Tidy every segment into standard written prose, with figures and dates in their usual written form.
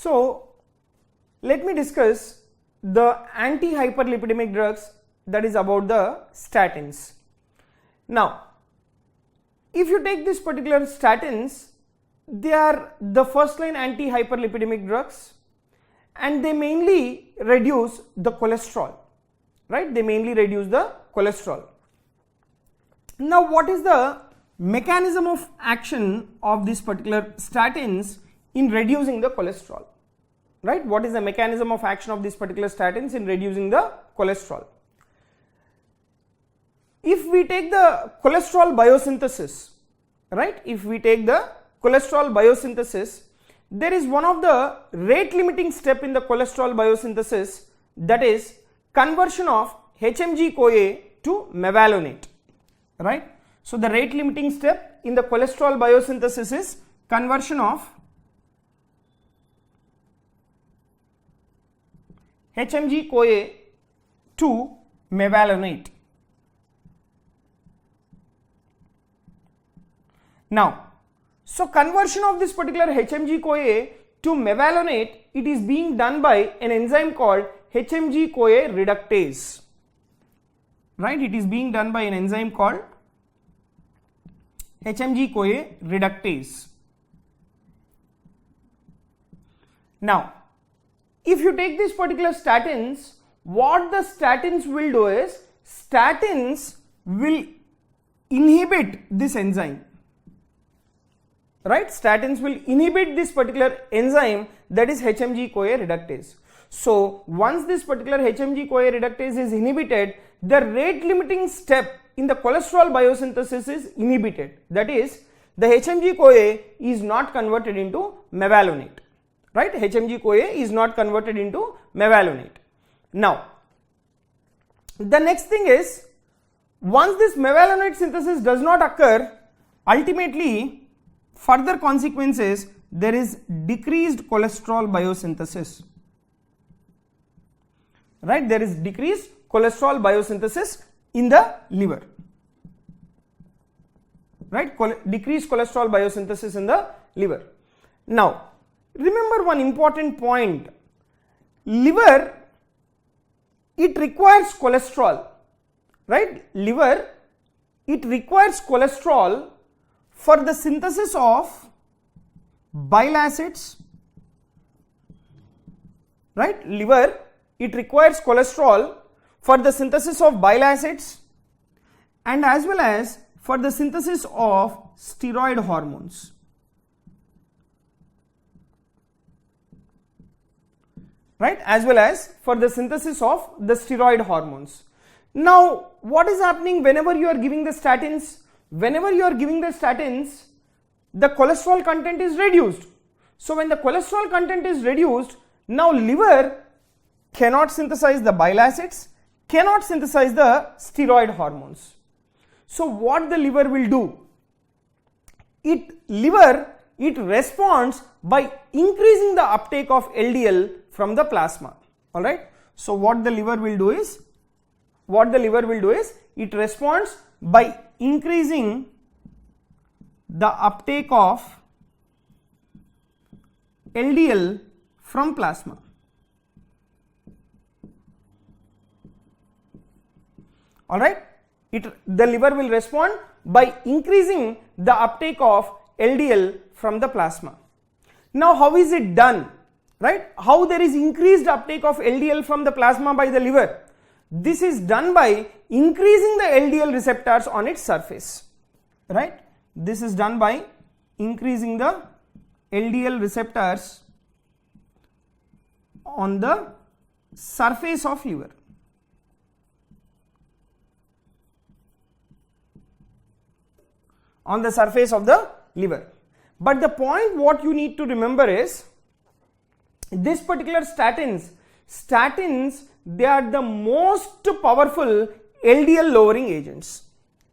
So let me discuss the anti-hyperlipidemic drugs, that is about the statins. Now, if you take this particular statins, they are the first line anti-hyperlipidemic drugs and they mainly reduce the cholesterol, right? They mainly reduce the cholesterol. Now, what is the mechanism of action of this particular statins in reducing the cholesterol, right? What is the mechanism of action of this particular statins in reducing the cholesterol? If we take the cholesterol biosynthesis, right? If we take the cholesterol biosynthesis, there is one of the rate limiting step in the cholesterol biosynthesis, that is conversion of HMG-CoA to mevalonate, right? So the rate limiting step in the cholesterol biosynthesis is conversion of HMG-CoA to mevalonate. Now, so conversion of this particular HMG-CoA to mevalonate, it is being done by an enzyme called HMG-CoA reductase, right? It is being done by an enzyme called HMG-CoA reductase. Now, if you take this particular statins, what the statins will do is, statins will inhibit this enzyme, right? Statins will inhibit this particular enzyme, that is HMG-CoA reductase. So once this particular HMG-CoA reductase is inhibited, the rate limiting step in the cholesterol biosynthesis is inhibited, that is the HMG-CoA is not converted into mevalonate, right? HMG-CoA is not converted into mevalonate. Now, the next thing is, once this mevalonate synthesis does not occur, ultimately further consequences, there is decreased cholesterol biosynthesis, right? There is decreased cholesterol biosynthesis in the liver, right? Decreased cholesterol biosynthesis in the liver. Now, remember one important point, liver, it requires cholesterol, right? Liver, it requires cholesterol for the synthesis of bile acids, right? Liver, it requires cholesterol for the synthesis of bile acids and as well as for the synthesis of steroid hormones, right? As well as for the synthesis of the steroid hormones. Now, what is happening whenever you are giving the statins? Whenever you are giving the statins, the cholesterol content is reduced. So when the cholesterol content is reduced, now liver cannot synthesize the bile acids, cannot synthesize the steroid hormones. So what the liver will do? Liver responds by increasing the uptake of LDL from the plasma. All right. So what the liver will do is, it responds by increasing the uptake of LDL from plasma. All right. The liver will respond by increasing the uptake of LDL from the plasma. Now, how is it done? Right? How there is increased uptake of LDL from the plasma by the liver? This is done by increasing the LDL receptors on its surface. Right? This is done by increasing the LDL receptors on the surface of liver. On the surface of the liver. But the point what you need to remember is, this particular statins, they are the most powerful LDL lowering agents,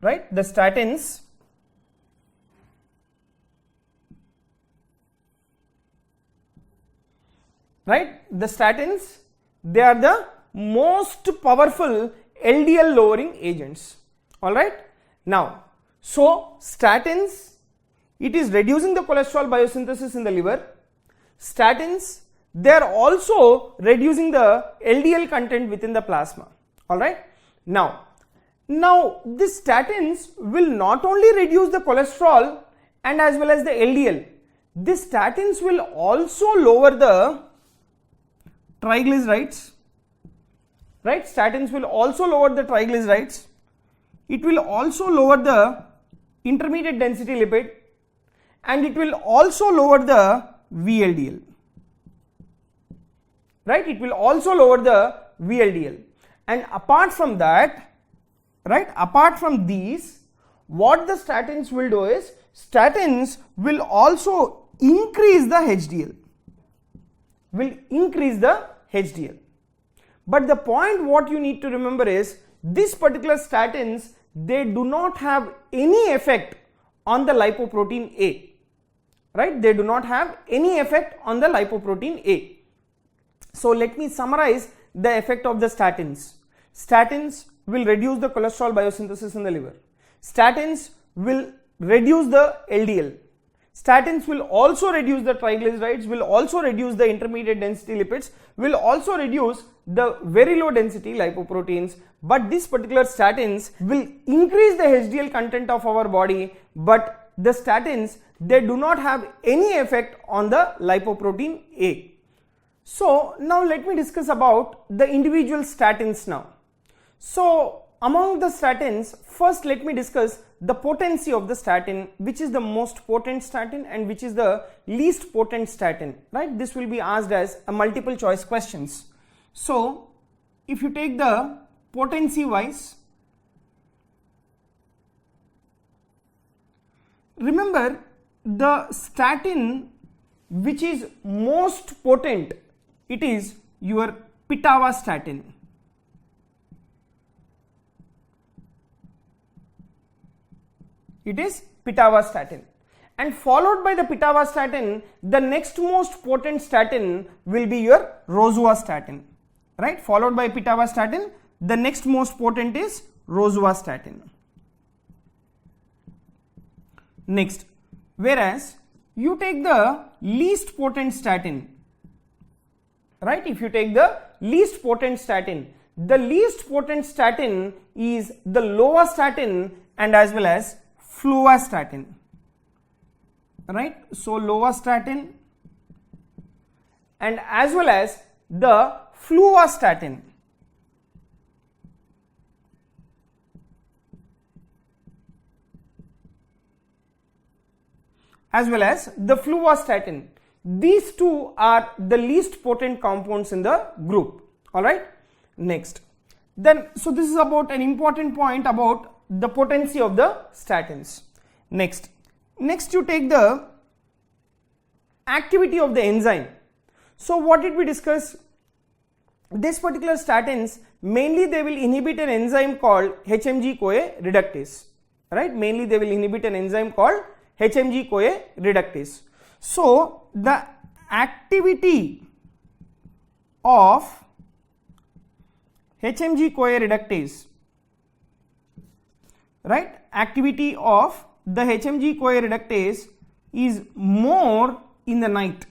right? The statins, right? The statins, they are the most powerful LDL lowering agents. All right. Now, so statins, it is reducing the cholesterol biosynthesis in the liver. Statins, they are also reducing the LDL content within the plasma. Alright. Now these statins will not only reduce the cholesterol and as well as the LDL, these statins will also lower the triglycerides, right? Statins will also lower the triglycerides. It will also lower the intermediate density lipid, and it will also lower the VLDL, right? It will also lower the VLDL. And apart from that, right, apart from these, what the statins will do is, statins will also increase the HDL, But the point what you need to remember is, this particular statins, they do not have any effect on the lipoprotein A, right? They do not have any effect on the lipoprotein A. So let me summarize the effect of the statins. Statins will reduce the cholesterol biosynthesis in the liver. Statins will reduce the LDL. Statins will also reduce the triglycerides, will also reduce the intermediate density lipids, will also reduce the very low density lipoproteins, but these particular statins will increase the HDL content of our body, but the statins, they do not have any effect on the lipoprotein A. So now let me discuss about the individual statins now. So among the statins, first let me discuss the potency of the statin, which is the most potent statin and which is the least potent statin, right? This will be asked as a multiple choice questions. So if you take the potency wise, remember the statin which is most potent, it is your Pravastatin. It is Pravastatin, and followed by the Pravastatin, the next most potent statin will be your Rosuvastatin, right? Followed by Pravastatin, the next most potent is Rosuvastatin. Next, whereas you take the least potent statin, right? If you take the least potent statin, the least potent statin is the Lovastatin and as well as Flavastatin, right? So Lovastatin and as well as the Flavastatin. As well as the Flavastatin. These two are the least potent compounds in the group. Alright. Next. Then, so this is about an important point about the potency of the statins. Next you take the activity of the enzyme. So what did we discuss? This particular statins, mainly they will inhibit an enzyme called HMG-CoA reductase, right? Mainly they will inhibit an enzyme called HMG-CoA reductase. So the activity of HMG-CoA reductase, right? Activity of the HMG-CoA reductase is more in the night,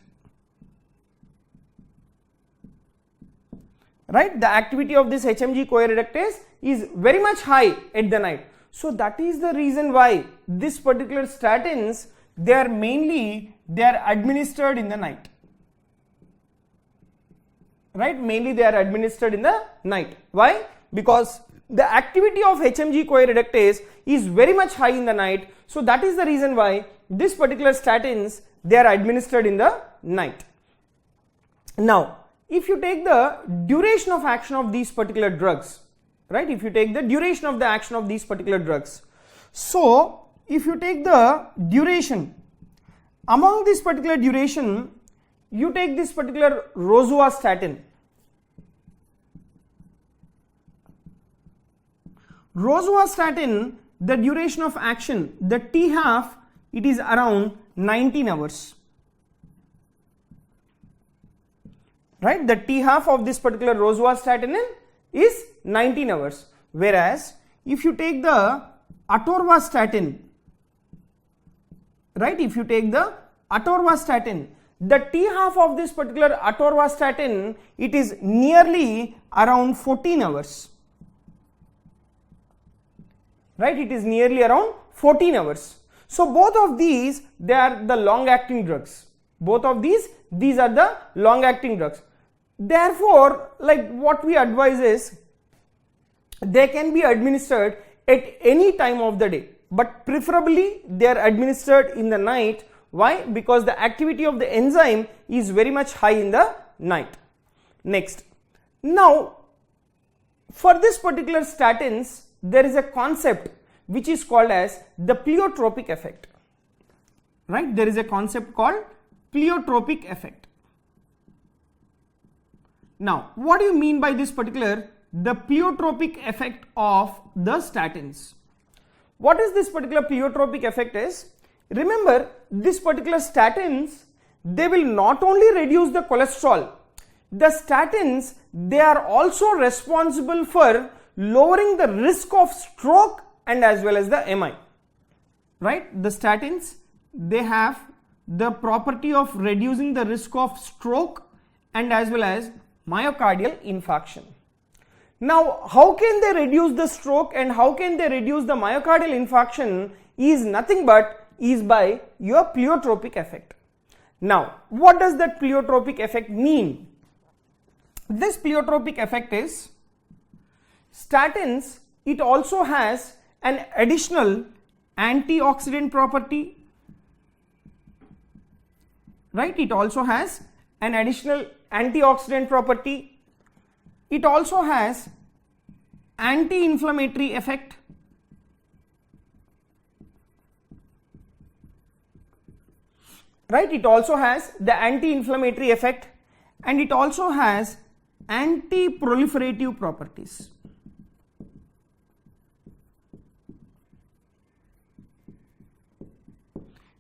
right? The activity of this HMG-CoA reductase is very much high at the night. So that is the reason why this particular statins, they are administered in the night, right? Mainly they are administered in the night. Why? Because the activity of HMG-CoA reductase is very much high in the night. So that is the reason why this particular statins, they are administered in the night. Now, if you take the duration of action of these particular drugs, right? If you take the duration of the action of these particular drugs. So if you take the duration, among this particular duration, you take this particular Rosuvastatin. Rosuvastatin, the duration of action, the T half, it is around 19 hours. Right? The T half of this particular Rosuvastatin is 19 hours. Whereas, if you take the Atorvastatin, right? If you take the Atorvastatin, the T half of this particular Atorvastatin, it is nearly around 14 hours. Right, it is nearly around 14 hours. So both of these, they are the long acting drugs. Both of these are the long acting drugs. Therefore, like what we advise is, they can be administered at any time of the day, but preferably they are administered in the night. Why? Because the activity of the enzyme is very much high in the night. Next, now for this particular statins, there is a concept which is called as the pleiotropic effect. Right? There is a concept called pleiotropic effect. Now, what do you mean by this particular the pleiotropic effect of the statins? What is this particular pleiotropic effect is? Remember, this particular statins, they will not only reduce the cholesterol, the statins, they are also responsible for lowering the risk of stroke and as well as the MI. Right? The statins, they have the property of reducing the risk of stroke and as well as myocardial infarction. Now, how can they reduce the stroke and how can they reduce the myocardial infarction is nothing but is by your pleiotropic effect. Now, what does that pleiotropic effect mean? This pleiotropic effect is, statins, it also has an additional antioxidant property, right? It also has an additional antioxidant property. It also has anti-inflammatory effect, right? It also has the anti-inflammatory effect and it also has anti-proliferative properties.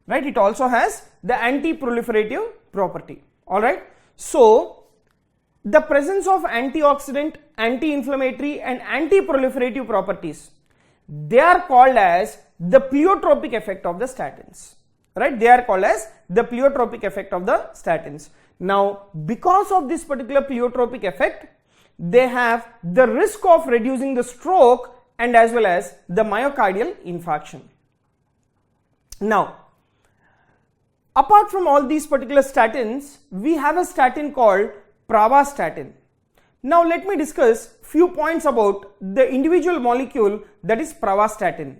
Right? It also has the anti-proliferative property. All right. So, the presence of antioxidant, anti-inflammatory and anti-proliferative properties, they are called as the pleiotropic effect of the statins. Right? They are called as the pleiotropic effect of the statins. Now, because of this particular pleiotropic effect, they have the risk of reducing the stroke and as well as the myocardial infarction. Now, apart from all these particular statins, we have a statin called Pravastatin. Now let me discuss few points about the individual molecule, that is Pravastatin.